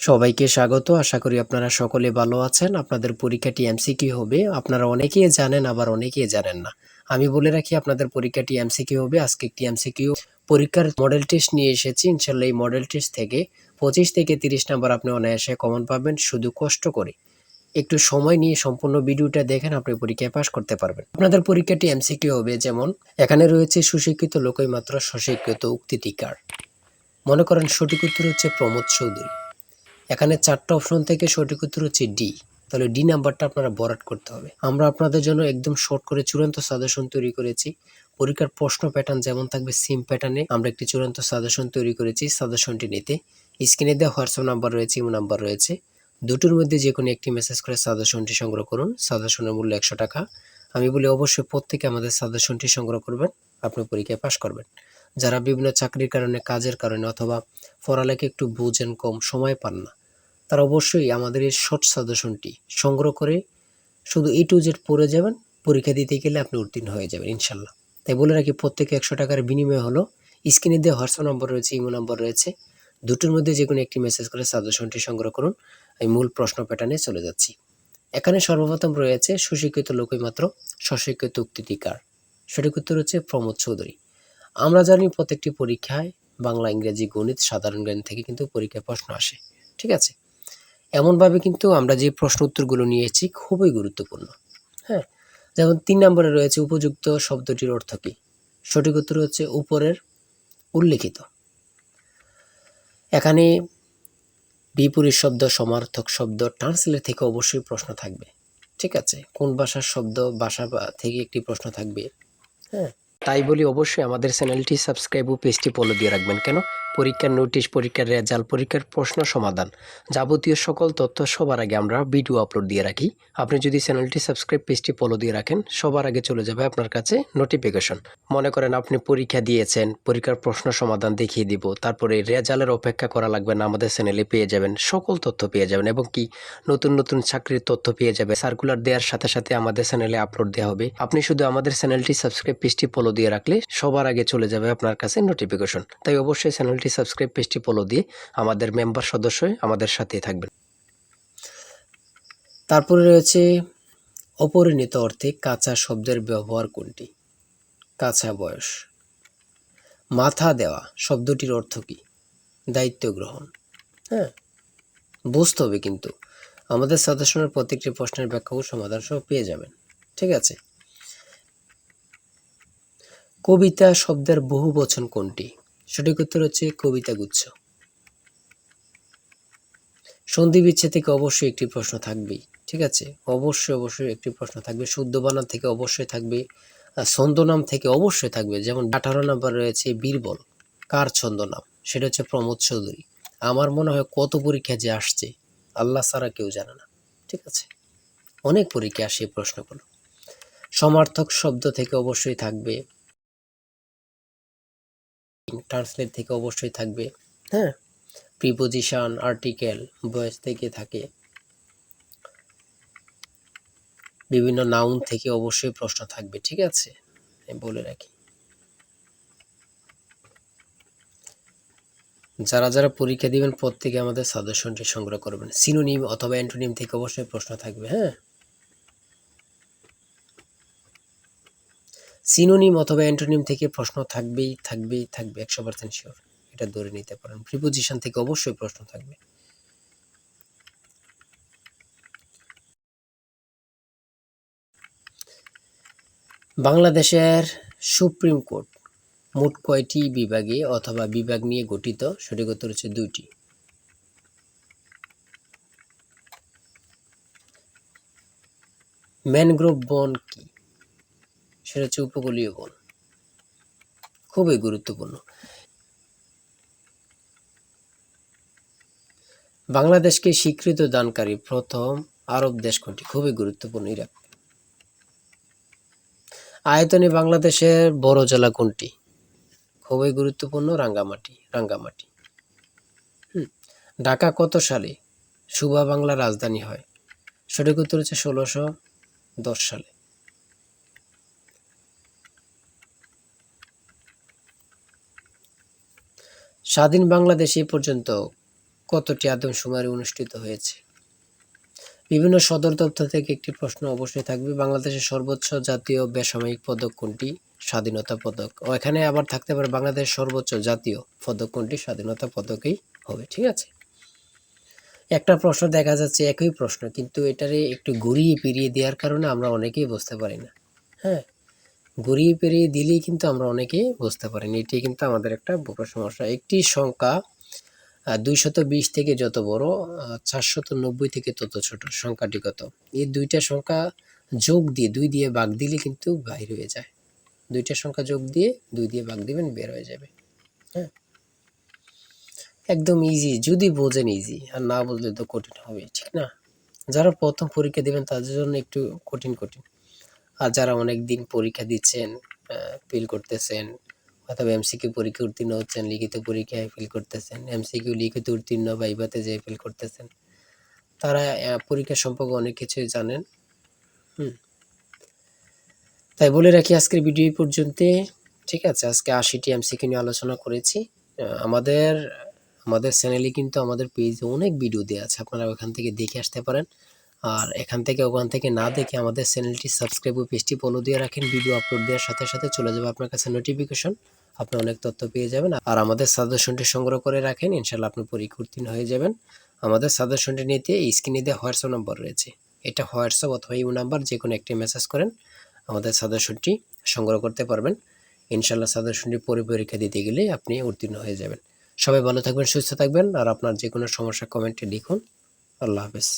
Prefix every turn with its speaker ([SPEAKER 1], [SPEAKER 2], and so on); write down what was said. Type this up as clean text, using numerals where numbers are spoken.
[SPEAKER 1] সবাইকে স্বাগত। আশা করি আপনারা সকলে ভালো আছেন। আপনাদের পরীক্ষাটি এমসিকিউ হবে। আপনারা অনেকেই জানেন, আবার অনেকেই জানেন না। আমি বলে রাখি আপনাদের পরীক্ষাটি এমসিকিউ হবে। আজকে একটি এমসিকিউ পরীক্ষার মডেল টেস্ট নিয়ে এসেছি। ইনশাআল্লাহ এই মডেল টেস্ট থেকে 25 থেকে 30 নাম্বার আপনি অনায়াসে কমন পাবেন। শুধু কষ্ট করে একটু সময় নিয়ে সম্পূর্ণ ভিডিওটা দেখেন, আপনি পরীক্ষায় পাস করতে পারবেন। আপনাদের পরীক্ষাটি এমসিকিউ হবে, যেমন এখানে রয়েছে সুশিক্ষিত লোকই মাত্র স্বশিক্ষিত উক্তিটি কার। মনে করেন সঠিক উত্তর হচ্ছে প্রমোদ চৌধুরী। এখানে 4টা অপশন থেকে সঠিক উত্তর হচ্ছে ডি। তাহলে ডি নাম্বারটা আপনারা বরাট করতে হবে। আমরা আপনাদের জন্য একদম শর্ট করে চূড়ান্ত সাজেশন তৈরি করেছি। পরীক্ষার প্রশ্ন প্যাটার্ন যেমন থাকবে সেম প্যাটার্নে আমরা একটি চূড়ান্ত সাজেশন তৈরি করেছি। সাজেশনটি নিতে স্ক্রিনে দেওয়া হোয়াটসঅ্যাপ নাম্বার রয়েছে, ইমো নাম্বার রয়েছে। দুটোর মধ্যে যে কোনো একটি মেসেজ করে সাজেশনটি সংগ্রহ করুন। সাজেশনের মূল্য 100 টাকা। আমি বলি অবশ্যই প্রত্যেকে আমাদের সাজেশনটি সংগ্রহ করবেন, আপনি পরীক্ষায় পাশ করবেন। যারা বিভিন্ন চাকরির কারণে, কাজের কারণে অথবা পড়ালেখা একটু বুঝেন, কম সময় পান না, তারা অবশ্যই আমাদের এই শর্ট সাজেশনটি সংগ্রহ করে শুধু A to Z পড়ে যাবেন। পরীক্ষা দিতে গেলে আপনি উত্তীর্ণ হয়ে যাবেন ইনশাল্লাহ। তাই বলে রাখি, প্রত্যেকে 100 টাকার বিনিময় হলো। স্ক্রিনে দেওয়া হোয়াটসঅ্যাপ নম্বর রয়েছে, ইমো নম্বর রয়েছে। দুটোর মধ্যে যে কোনো একটি মেসেজ করে সাজেশনটি সংগ্রহ করুন। আমি মূল প্রশ্ন প্যাটার্নে চলে যাচ্ছি। এখানে সর্বপ্রথম রয়েছে সুশিক্ষিত লোকই মাত্র স্বশিক্ষিত উক্তিটি কার। সঠিক উত্তর হচ্ছে প্রমোদ চৌধুরী। আমরা জানি প্রত্যেকটি পরীক্ষায় বাংলা, ইংরেজি, গণিত, সাধারণ জ্ঞান থেকে কিন্তু পরীক্ষায় প্রশ্ন আসে। ঠিক আছে, এমনভাবে কিন্তু আমরা যে প্রশ্ন উত্তরগুলো নিয়েছি খুবই গুরুত্বপূর্ণ। হ্যাঁ, যেমন 3 নম্বরে রয়েছে উপযুক্ত শব্দটির অর্থ কী। সঠিক উত্তর হচ্ছে উপরের উল্লেখিত। এখানে বিপরীত শব্দ, সমার্থক শব্দ, ট্রান্সলেট থেকে অবশ্যই প্রশ্ন থাকবে। ঠিক আছে, কোন ভাষার শব্দ, ভাষা থেকে একটি প্রশ্ন থাকবে। হ্যাঁ, তাই বলি অবশ্যই আমাদের চ্যানেলটি সাবস্ক্রাইব ও পেজটি ফলো দিয়ে রাখবেন। কেন? পরীক্ষার নোটিশ, পরীক্ষার রেজাল্ট, পরীক্ষার প্রশ্ন সমাধান, যাবতীয় সকল তথ্য সবার আগে আমরা ভিডিও আপলোড দিয়ে রাখি। আপনি যদি চ্যানেলটি সাবস্ক্রাইব, পেজটি ফলো দিয়ে রাখেন, সবার আগে চলে যাবে আপনার কাছে নোটিফিকেশন। মনে করেন আপনি পরীক্ষা দিয়েছেন, পরীক্ষার প্রশ্ন সমাধান দেখিয়ে দিব, তারপরে রেজাল্টের অপেক্ষা করা লাগবে না, আমাদের চ্যানেলে পেয়ে যাবেন, সকল তথ্য পেয়ে যাবেন। এবং কি নতুন নতুন চাকরির তথ্য পেয়ে যাবে। সার্কুলার দেওয়ার সাথে সাথে আমাদের চ্যানেলে আপলোড দেওয়া হবে। আপনি শুধু আমাদের চ্যানেলটি সাবস্ক্রাইব, পেজটি ফলো দিয়ে রাখলে সবার আগে চলে যাবে আপনার কাছে নোটিফিকেশন। তাই অবশ্যই চ্যানেলটি সাবস্ক্রাইব, পেজটি ফলো দিয়ে আমাদের মেম্বার সদস্য হয়ে আমাদের সাথেই থাকবেন। তারপরে রয়েছে অপরিণত অর্থে কাঁচা শব্দের ব্যবহার কোনটি। কাঁচা বয়স। মাথা দেওয়া শব্দটির অর্থ কী? দায়িত্ব গ্রহণ। হ্যাঁ, বুঝতে হবে কিন্তু আমাদের সাজেশনের প্রত্যেকটি প্রশ্নের ব্যাখ্যা ও সমাধান সহ পেয়ে যাবেন। ঠিক আছে, কবিতা শব্দের বহু বচন কোনটি? সঠিক উত্তর হচ্ছে কবিতা গুচ্ছ। সন্ধি বিচ্ছেদ থেকে অবশ্যই একটি প্রশ্ন থাকবেই। ঠিক আছে, অবশ্যই একটি প্রশ্ন থাকবে। শুদ্ধ বানান থেকে অবশ্যই থাকবে। ছন্দনাম থেকে অবশ্যই থাকবে। যেমন 18 নাম্বার রয়েছে বীরবল, কার ছন্দনাম? সেটা হচ্ছে প্রমোদ চৌধুরী। আমার মনে হয় কত পরীক্ষা যে আসছে আল্লাহ ছাড়া কেউ জানে না। ঠিক আছে, অনেক পরীক্ষা আসে এই প্রশ্নগুলো। সমার্থক শব্দ থেকে অবশ্যই থাকবে। ট্রান্সলেট থেকে অবশ্যই থাকবে। হ্যাঁ, প্রিপোজিশন, আর্টিকেল, ভয়েস থেকে থাকে। বিভিন্ন নাউন থেকে অবশ্যই প্রশ্ন থাকবে। ঠিক আছে, আমি বলে রাখি। যারা যারা পরীক্ষা দিবেন প্রত্যেকে আমাদের সাজেশনটি সংগ্রহ করবেন। সিনোনিম অথবা অ্যান্টোনিম থেকে অবশ্যই প্রশ্ন থাকবে। হ্যাঁ, সিনোনিম অথবা অ্যান্টোনিম থেকে প্রশ্ন থাকবেই 100% শিওর, এটা ধরে নিতে পারেন। প্রিপোজিশন থেকে অবশ্যই প্রশ্ন থাকবে। বাংলাদেশের সুপ্রিম কোর্ট মোট কয়টি বিভাগে অথবা বিভাগ নিয়ে গঠিত? সঠিক উত্তর হচ্ছে 2টি। ম্যানগ্রোভ বন কি? সেটা হচ্ছে উপকূলীয় বন। খুবই গুরুত্বপূর্ণ। বাংলাদেশকে স্বীকৃতি দানকারী প্রথম আরব দেশ কোনটি? খুবই গুরুত্বপূর্ণ, ইরাক। আয়তনে বাংলাদেশের বড় জেলা কোনটি? খুবই গুরুত্বপূর্ণ, রাঙ্গামাটি। ঢাকা কত সালে সুবা বাংলার রাজধানী হয়? সঠিক উত্তর হচ্ছে 1610 সালে। স্বাধীন বাংলাদেশ এ পর্যন্ত কতটি আদমশুমারি অনুষ্ঠিত হয়েছে? বিভিন্ন সদর দপ্তর থেকে একটি প্রশ্ন অবশ্যই থাকবে। বাংলাদেশের সর্বোচ্চ জাতীয় বেসামরিক পদক কোনটি? স্বাধীনতা পদক। ও এখানে আবার থাকতে পারে বাংলাদেশের সর্বোচ্চ জাতীয় পদক কোনটি? স্বাধীনতা পদকই হবে। ঠিক আছে? একটা প্রশ্ন দেখা যাচ্ছে একই প্রশ্ন, কিন্তু এটারে একটু ঘুরিয়ে ফিরিয়ে দেওয়ার কারণে আমরা অনেকেই বুঝতে পারি না। হ্যাঁ? ঘুরিয়ে ফিরিয়ে দিলেই কিন্তু আমরা অনেকেই বুঝতে পারি না। এটি কিন্তু আমাদের একটা বড় সমস্যা। একটি সংখ্যা ২২০ থেকে যত বড়, ৪৯০ থেকে তত ছোট। সংখ্যাটি কত? এই ২টা সংখ্যা যোগ দিয়ে ২ দিয়ে ভাগ দিলে কিন্তু বাইর হয়ে যায়। ২টা সংখ্যা যোগ দিয়ে ২ দিয়ে ভাগ দিবেন, বের হয়ে যাবে। হ্যাঁ? একদম ইজি, যদি বোঝেন ইজি, আর না বুঝলে তো কঠিন হবেই, ঠিক না? যারা প্রথম পরীক্ষা দিবেন তাদের জন্য একটু কঠিন। আর যারা অনেকদিন পরীক্ষা দিচ্ছেন, ফেল করতেছেন, অথবা এমসিকিউ পরীক্ষা উত্তীর্ণ হচ্ছেন, লিখিত পরীক্ষায় ফেল করতেছেন, এমসিকিউ লিখিত উত্তীর্ণ ভাইভাতে যেয়ে ফেল করতেছেন, তারা পরীক্ষা সম্পর্কে অনেক কিছুই জানেন। তাই বলে রাখি আজকের ভিডিও এই পর্যন্তই। ঠিক আছে? আজকে ৮০টি এমসিকিউ নিয়ে আলোচনা করেছি। আমাদের আমাদের চ্যানেলে কিন্তু আমাদের পেজে অনেক ভিডিও দেয়া আছে। আপনারা ওখান থেকে দেখে আসতে পারেন। আর এখান থেকে ওখান থেকে না দেখে আমাদের চ্যানেলটি সাবস্ক্রাইব ও পেজটি ফলো দিয়ে রাখেন। ভিডিও আপলোড দেওয়ার সাথে সাথে চলে যাবে আপনার কাছে নোটিফিকেশন। আপনি অনেক তথ্য পেয়ে যাবেন। আর আমাদের সাজেশনটি সংগ্রহ করে রাখেন। ইনশাআল্লাহ আপনি পরীক্ষা উত্তীর্ণ হয়ে যাবেন। আমাদের সাজেশনটি নিতে স্ক্রিনে দেওয়া হোয়াটসঅ্যাপ নম্বর রয়েছে। এটা হোয়াটসঅ্যাপ অথবা ইমো নাম্বার যেকোনো একটি মেসেজ করেন। আমাদের সাজেশনটি সংগ্রহ করতে পারবেন। ইনশাআল্লাহ সাজেশনটি পরীক্ষা দিতে গেলে আপনি উত্তীর্ণ হয়ে যাবেন। সবাই ভালো থাকবেন, সুস্থ থাকবেন। আর আপনার যে কোনো সমস্যা কমেন্টে লিখুন। আল্লাহ হাফেজ।